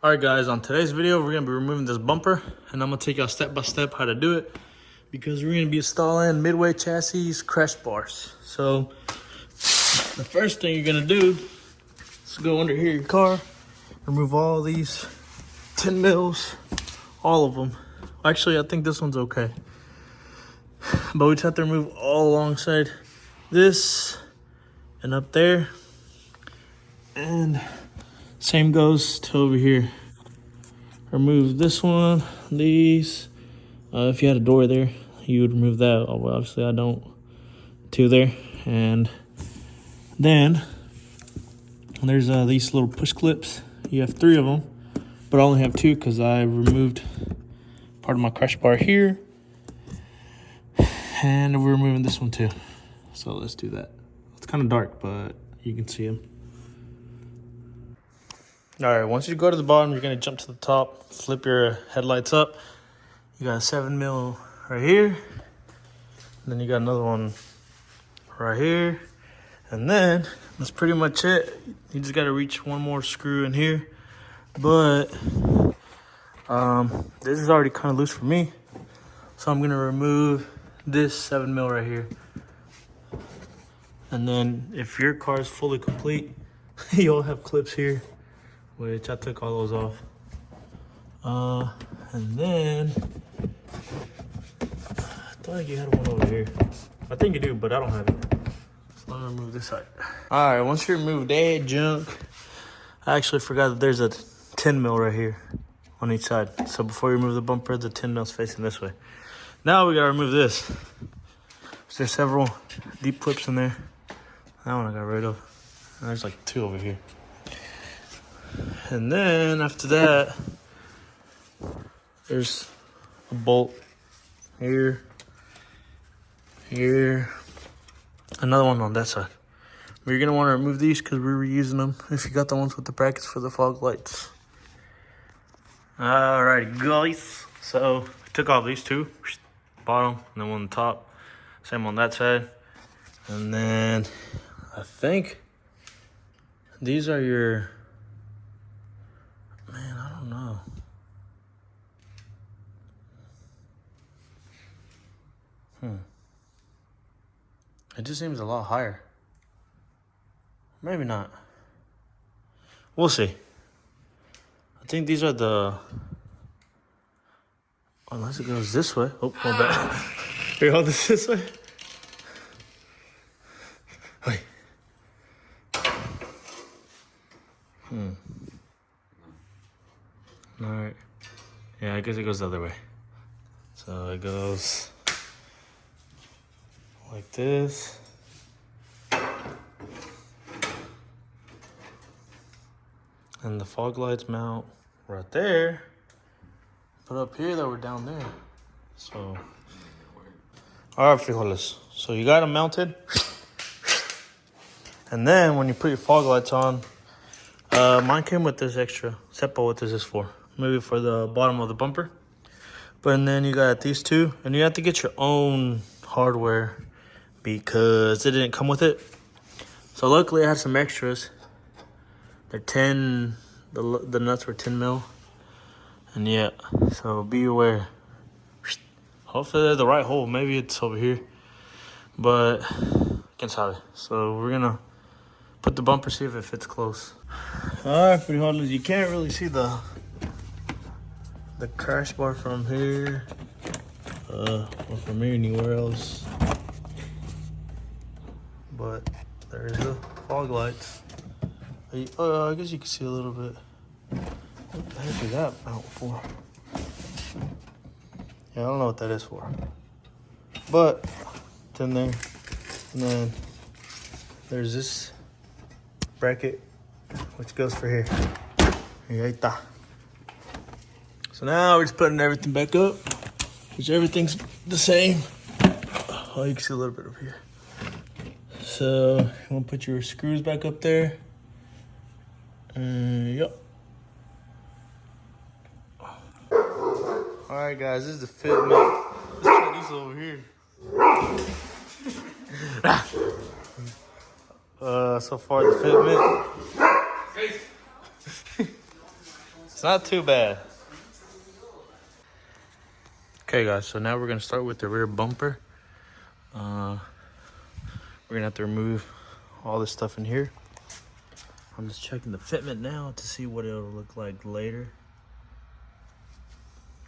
All right, guys, on today's video, we're gonna be removing this bumper, and I'm gonna take y'all step by step how to do it, because we're gonna be installing Midway chassis crash bars. So the first thing you're gonna do is go under here your car, remove all these 10 mils, all of them. Actually, I think this one's okay, but we just have to remove all alongside this and up there, and same goes to over here. Remove this one, these. If you had a door there, you would remove that. Oh, well, obviously I don't. Two there. And then there's these little push clips. You have 3 of them, but I only have 2 because I removed part of my crash bar here. And we're removing this one too. So let's do that. It's kind of dark, but you can see them. All right, once you go to the bottom, you're gonna jump to the top, flip your headlights up. You got a 7 mil right here. And then you got another one right here. And then that's pretty much it. You just gotta reach one more screw in here. But this is already kind of loose for me. So I'm gonna remove this 7 mil right here. And then if your car is fully complete, you'll have clips here, which I took all those off. And then I thought you had one over here. I think you do, but I don't have it. So let me remove this side. All right, once you remove that junk, I actually forgot that there's a 10 mil right here on each side. So before you remove the bumper, the 10 mil's facing this way. Now we gotta remove this. So there's several deep clips in there. That one I got rid of. And there's like 2 over here. And then after that, there's a bolt here, here, another one on that side. But you're gonna want to remove these because we're reusing them if you got the ones with the brackets for the fog lights. Alright, guys. So I took off these 2, bottom, and then one on the top. Same on that side. And then I think these are your... Man, I don't know. It just seems a lot higher. Maybe not. We'll see. I think these are the... Unless it goes this way. Oh, my bad. Here, hold this way. Wait. Alright. Yeah, I guess it goes the other way. So it goes like this. And the fog lights mount right there. But up here, they were down there. So, alright, frijoles. So you got them mounted. And then when you put your fog lights on, mine came with this extra. Sepa, what is this for? Maybe for the bottom of the bumper. But then you got these 2, and you have to get your own hardware because it didn't come with it. So luckily I had some extras. They're 10, the nuts were 10 mil. And yeah, so be aware. Hopefully they're the right hole. Maybe it's over here, but can't sabe. So we're gonna put the bumper, see if it fits close. All right, frijoles, you can't really see the crash bar from here, or from here anywhere else. But there's the fog lights. I guess you can see a little bit. What the heck is that out for? Yeah, I don't know what that is for. But it's in there. And then there's this bracket, which goes for here. Here, ahí está. So now we're just putting everything back up, which everything's the same. Oh, you can see a little bit over here. So you want to put your screws back up there. Yep. All right, guys, this is the fitment. Let's try these over here. So far the fitment. It's not too bad. Okay guys, so now we're gonna start with the rear bumper. We're gonna have to remove all this stuff in here. I'm just checking the fitment now to see what it'll look like later.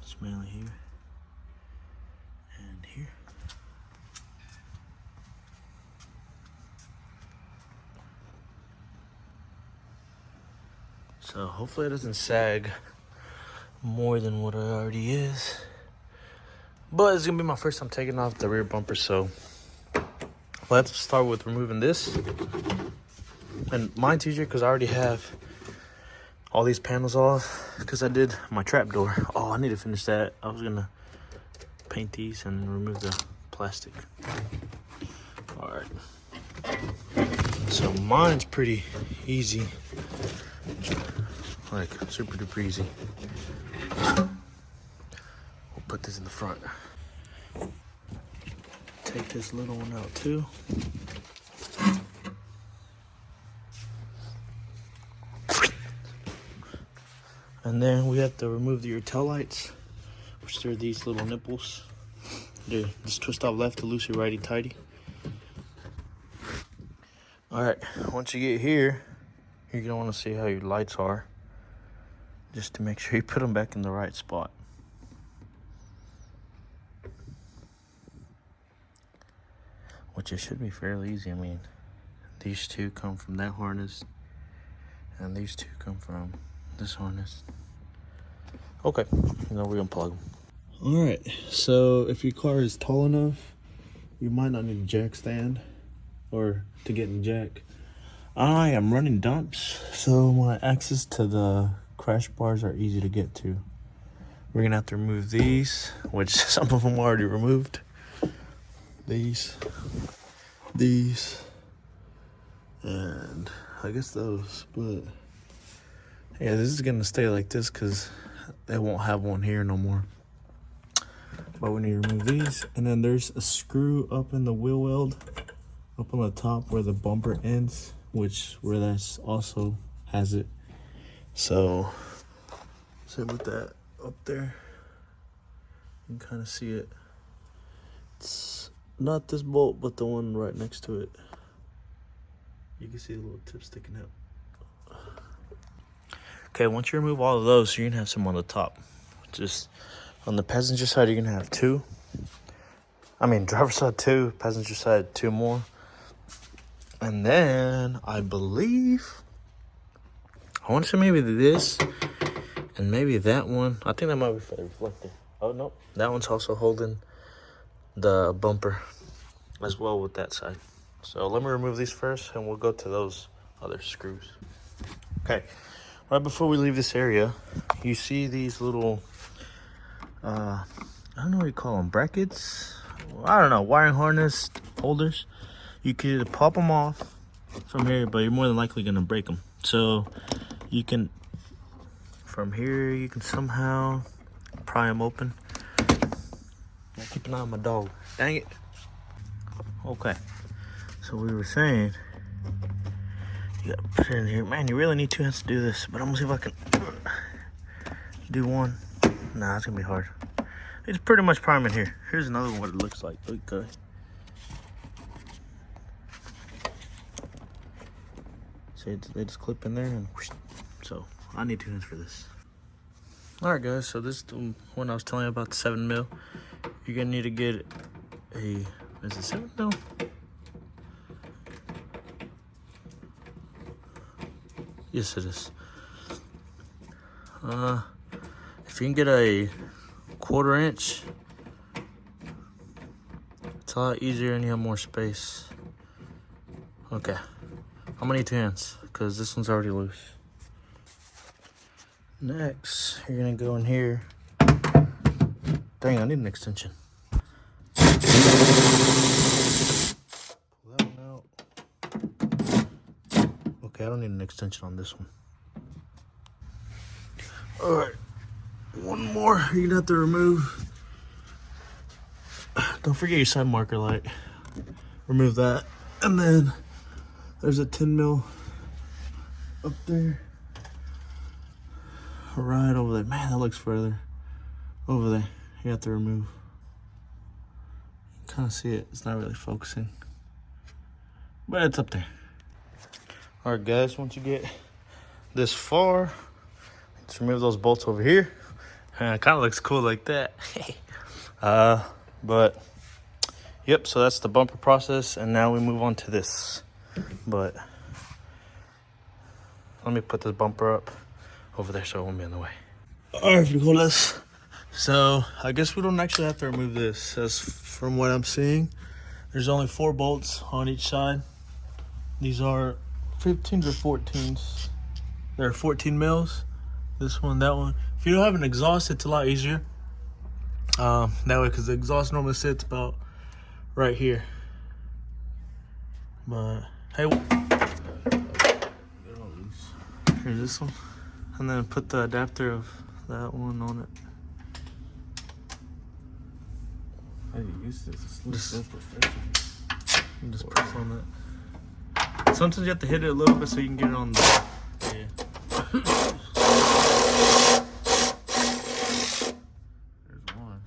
It's mainly here and here. So hopefully it doesn't sag more than what it already is. But it's gonna be my first time taking off the rear bumper, so let's start with removing this. And mine's easier because I already have all these panels off because I did my trap door. Oh, I need to finish that. I was gonna paint these and remove the plastic. All right. So mine's pretty easy. Like super duper easy. We'll put this in the front. Take this little one out too. And then we have to remove your tail lights, which are these little nipples. They just twist off left to loosey righty tighty. All right, once you get here, you're gonna want to see how your lights are, just to make sure you put them back in the right spot. Which it should be fairly easy. I mean, these two come from that harness, and these two come from this harness. Okay, now we're gonna plug them. All right, so if your car is tall enough, you might not need a jack stand or to get in the jack. I am running dumps, so my access to the crash bars are easy to get to. We're gonna have to remove these, which some of them are already removed. These, and I guess those, but yeah, this is gonna stay like this because they won't have one here no more. But we need to remove these, and then there's a screw up in the wheel weld, up on the top where the bumper ends, where that's also has it. So with that up there, you can kind of see it. It's not this bolt, but the one right next to it. You can see the little tip sticking out. Okay, once you remove all of those, you're gonna have some on the top. Just on the passenger side, you're gonna have two. I mean, driver's side two, passenger side two more. And then I believe, I want to say maybe this and maybe that one. I think that might be for the reflector. Oh, no, that one's also holding the bumper as well with that side. So let me remove these first and we'll go to those other screws. Okay, right before we leave this area, you see these little, I don't know what you call them, brackets? I don't know, wiring harness holders. You could either pop them off from here, but you're more than likely gonna break them. So you can, from here, you can somehow pry them open. Now keep an eye on my dog. Dang it. Okay, so we were saying, you gotta put it in here. Man, you really need two hands to do this, but I'm gonna see if I can do one. Nah, it's gonna be hard. It's pretty much priming here. Here's another one, what it looks like. Okay. So they just clip in there and whoosh. So I need two hands for this. All right, guys, so this is the one I was telling you about, the 7mm. You're gonna need to get a, is it 7mm? Yes, it is. If you can get a 1/4 inch, it's a lot easier and you have more space. Okay, I'm gonna need two hands because this one's already loose. Next, you're gonna go in here. Dang, I need an extension. Pull that one out. Okay, I don't need an extension on this one. All right, one more you're gonna have to remove. Don't forget your side marker light. Remove that. And then there's a 10mm up there. right over there. Man, that looks further. Over there. You have to remove. Kind of see it. It's not really focusing. But it's up there. Alright guys, once you get this far, let's remove those bolts over here. And it kind of looks cool like that. But yep, so that's the bumper process, and now we move on to this. But let me put this bumper up over there so it won't be in the way. Alright, frijoles. So I guess we don't actually have to remove this. As from what I'm seeing, there's only 4 bolts on each side. These are 15s or 14s. There are 14 mils. This one, that one. If you don't have an exhaust, it's a lot easier. That way, because the exhaust normally sits about right here. But hey, here's this one, and then put the adapter of that one on it. How do you use this? It looks so professional. Just press on that. Sometimes you have to hit it a little bit so you can get it on the. Yeah. There's one.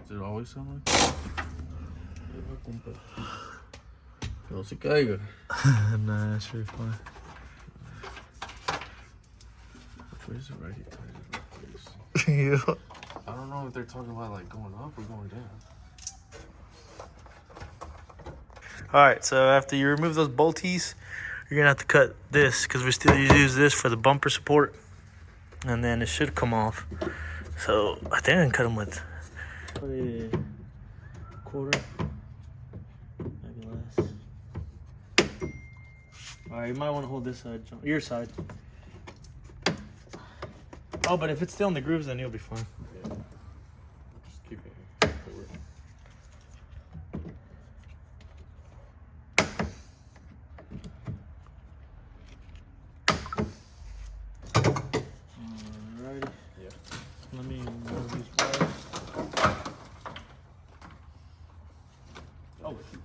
Does it always sound like that? No se caiga. Nah, that's really fine. Where is it right here? Yeah. I don't know if they're talking about like going up or going down. Alright, so after you remove those bolties, you're gonna have to cut this because we still use this for the bumper support, and then it should come off. So I think I can cut them with a quarter, maybe less. Alright, you might want to hold this side, your side. Oh, but if it's still in the grooves, then you'll be fine. Yeah. Just keep it. Alrighty. Yeah. Let me move these wires. Oh, shoot.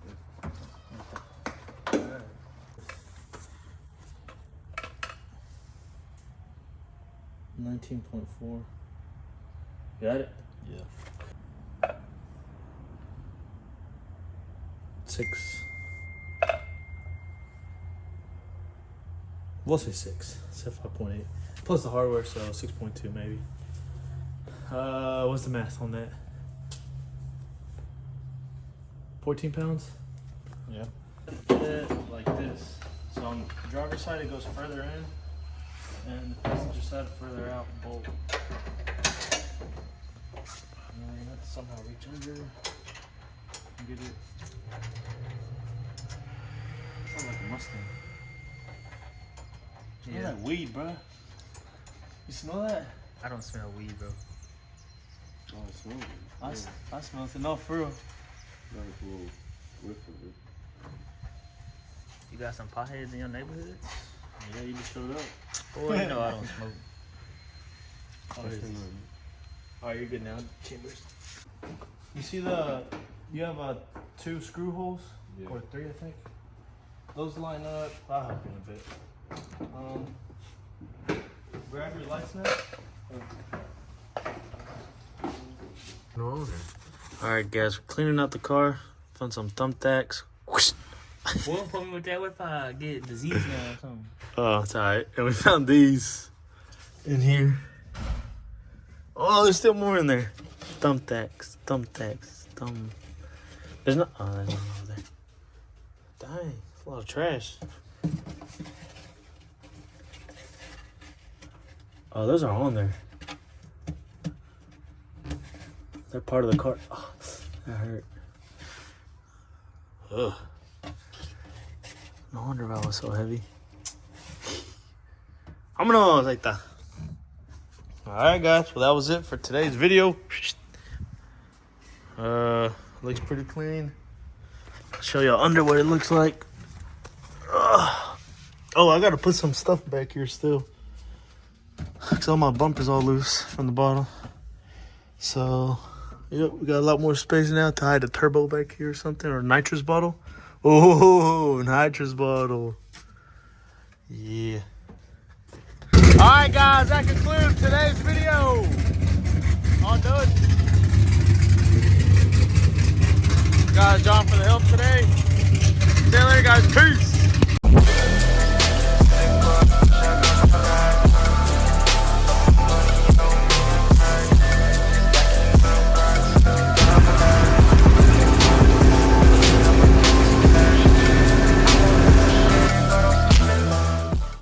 19.4. Got it? Yeah. 6. We'll say 6. Say 5.8. Plus the hardware, so 6.2 maybe. What's the math on that? 14 pounds? Yeah. Like this. So on the driver's side, it goes further in, and the passenger side further out. Bolt. And then you have to somehow reach under and get it. Sounds like a Mustang. Smell that weed, bro. You smell that? I don't smell weed, bro. Oh, it smells good. I smell it. No, for real. Nice little whiff of it. You got some potheads in your neighborhood? Yeah, you just showed up. Boy, you know I don't smoke. Alright, you're good now, Chambers. You see you have 2 screw holes? Yeah. Or 3, I think. Those line up. I'll help you in a bit. Grab your lights now. No. Alright guys, we're cleaning out the car. Found some thumbtacks. Whoosh. Well, put me with that. What if I get disease now or something? Oh, it's alright. And we found these in here. Oh, there's still more in there. Thumbtacks. There's no. Oh, there's none over there. Dang, it's a lot of trash. Oh, those are on there. They're part of the car. Oh, that hurt. Ugh. No wonder that was so heavy. Vámonos, ahí está. Alright guys, well that was it for today's video. Looks pretty clean. I'll show y'all under what it looks like. Oh, I gotta put some stuff back here still. Cause all my bumper's all loose from the bottom. So, Yep, we got a lot more space now to hide a turbo back here or something, or nitrous bottle. Oh, nitrous bottle. Yeah. All right, guys, that concludes today's video. All done. Guys, John for the help today. See you later, guys. Peace.